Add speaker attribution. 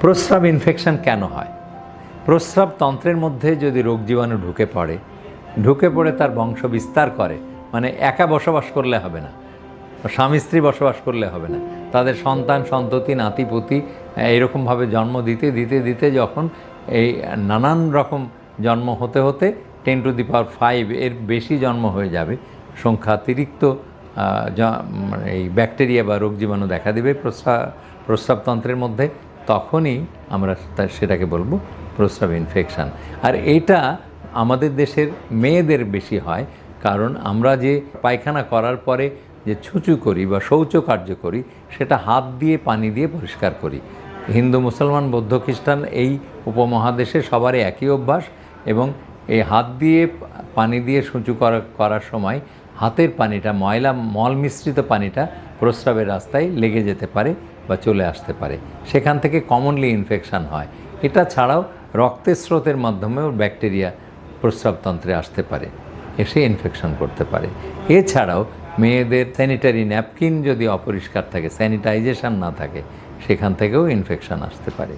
Speaker 1: প্রস্রাব ইনফেকশন কেন হয়? প্রস্রাবতন্ত্রের মধ্যে যদি রোগ জীবাণু ঢুকে পড়ে তার বংশ বিস্তার করে, মানে একা বসবাস করলে হবে না, স্বামী স্ত্রী বসবাস করলে হবে না, তাদের সন্তান সন্ততি নাতিপুতি এইরকমভাবে জন্ম দিতে দিতে দিতে যখন এই নানান রকম জন্ম হতে হতে 10⁵ এর বেশি জন্ম হয়ে যাবে, সংখ্যাতিরিক্ত এই ব্যাকটেরিয়া বা রোগ জীবাণু দেখা দেবে প্রস্রাবতন্ত্রের মধ্যে, তখনই আমরা সেটাকে বলবো প্রস্রাব ইনফেকশান। আর এটা আমাদের দেশের মেয়েদের বেশি হয়, কারণ আমরা যে পায়খানা করার পরে যে ছুঁচু করি বা শৌচকার্য করি সেটা হাত দিয়ে পানি দিয়ে পরিষ্কার করি। হিন্দু মুসলমান বৌদ্ধ খ্রিস্টান এই উপমহাদেশে সবারই একই অভ্যাস, এবং এই হাত দিয়ে পানি দিয়ে ছুঁচু করার সময় হাতের পানিটা মল মিশ্রিত পানিটা প্রস্রাবের রাস্তায় লেগে যেতে পারে বা চলে আসতে পারে, সেখান থেকে কমনলি ইনফেকশান হয়। এটা ছাড়াও রক্তের স্রোতের মাধ্যমেও ব্যাকটেরিয়া প্রস্রাবতন্ত্রে আসতে পারে, এসে ইনফেকশন করতে পারে। এছাড়াও মেয়েদের স্যানিটারি ন্যাপকিন যদি অপরিষ্কার থাকে, স্যানিটাইজেশন না থাকে, সেখান থেকেও ইনফেকশন আসতে পারে।